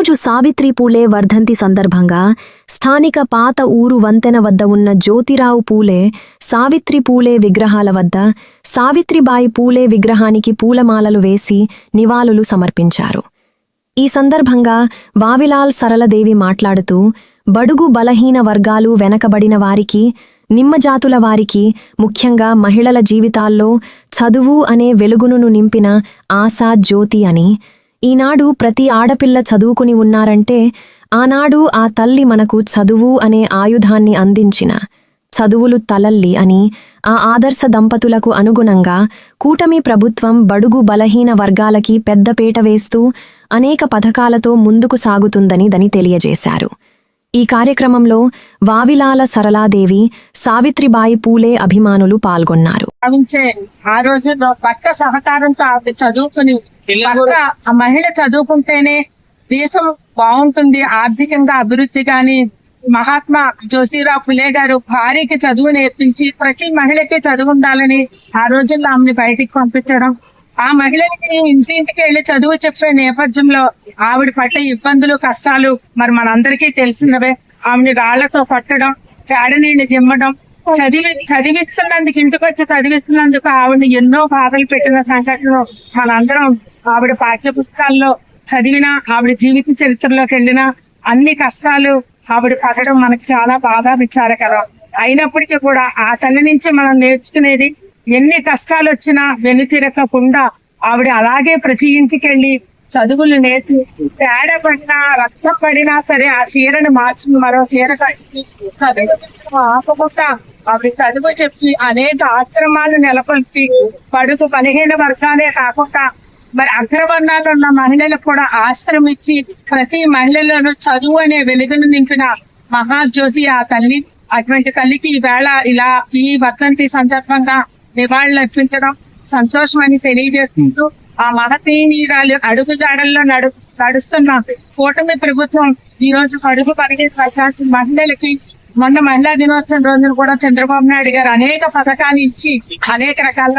ఈరోజు సావిత్రి పూలే వర్ధంతి సందర్భంగా స్థానిక పాత ఊరు వంతెన వద్ద ఉన్న జ్యోతిరావు పూలే, సావిత్రి పూలే విగ్రహాల వద్ద సావిత్రిబాయి పూలే విగ్రహానికి పూలమాలలు వేసి నివాళులు సమర్పించారు. ఈ సందర్భంగా వావిలాల్ సరళదేవి మాట్లాడుతూ, బడుగు బలహీన వర్గాలు వెనకబడిన వారికి, నిమ్మజాతుల వారికి, ముఖ్యంగా మహిళల జీవితాల్లో చదువు అనే వెలుగును నింపిన ఆశా జ్యోతి అని, ఈనాడు ప్రతి ఆడపిల్ల చదువుకుని ఉన్నారంటే ఆనాడు ఆ తల్లి మనకు చదువు అనే ఆయుధాన్ని అందించిన చదువులు తలల్లి అని, ఆ ఆదర్శ దంపతులకు అనుగుణంగా కూటమి ప్రభుత్వం బడుగు బలహీన వర్గాలకి పెద్దపీట వేస్తూ అనేక పథకాలతో ముందుకు సాగుతుందని తెలియజేశారు. ఈ కార్యక్రమంలో వావిలాల సరళాదేవి, సావిత్రిబాయి పూలే అభిమానులు పాల్గొన్నారు. ఆ రోజుల్లో భర్త సహకారంతో ఆవిడ చదువుకుని, మహిళ చదువుకుంటేనే దేశం బాగుంటుంది, ఆర్థికంగా అభివృద్ధి గాని. మహాత్మా జ్యోతిరావు పులే గారు భార్యకి చదువు నేర్పించి ప్రతి మహిళకి చదువు ఉండాలని ఆ రోజుల్లో ఆమెను బయటికి పంపించడం, ఆ మహిళలకి ఇంటింటికి వెళ్లి చదువు చెప్పే నేపథ్యంలో ఆవిడ పట్టే ఇబ్బందులు, కష్టాలు మరి మనందరికీ తెలిసినవే. ఆమెని రాళ్లతో కొట్టడం, పేడనీళ్ళు దిమ్మడం, చదివిస్తున్నందుకు ఇంటికి వచ్చి చదివిస్తున్నందుకు ఆవిడని ఎన్నో బాధలు పెట్టిన సంఘటనలు మనందరం ఆవిడ పాఠ్య పుస్తకాల్లో చదివిన, ఆవిడ జీవిత చరిత్రలోకి వెళ్ళిన అన్ని కష్టాలు ఆవిడ పడడం మనకి చాలా బాగా విచారకరం. అయినప్పటికీ కూడా ఆ తల్లి నుంచి మనం నేర్చుకునేది, ఎన్ని కష్టాలు వచ్చినా వెనుతిరగకుండా ఆవిడ అలాగే ప్రతి ఇంటికి వెళ్ళి చదువులు నేర్పి, తేడా పడినా రక్తం పడినా సరే ఆ చీరను మార్చి మరో చీర కట్టి చదువు ఆపకుండా ఆవిడ చదువు చెప్పి అనేక ఆశ్రమాలు నెలకొల్పి బడుగు బలహీన వర్గాలే కాకుండా మరి అగ్రవర్ణాలు ఉన్న మహిళలకు కూడా ఆశ్రమం ఇచ్చి ప్రతి మహిళలను చదువు అనే వెలుగును నింపిన మహాజ్యోతి ఆ తల్లి. అటువంటి తల్లికి ఈవేళ ఇలా ఈ వర్ధంతి సందర్భంగా నివాళులు అర్పించడం సంతోషమని తెలియజేసుకుంటూ, ఆ మహనీయురాలు అడుగు జాడల్లో నడుస్తున్న కూటమి ప్రభుత్వం ఈ రోజు అడుగు బలహీన మహిళలకి మొన్న మహిళా దినోత్సవం రోజున కూడా చంద్రబాబు నాయుడు గారు అనేక పథకాలు ఇచ్చి అనేక రకాల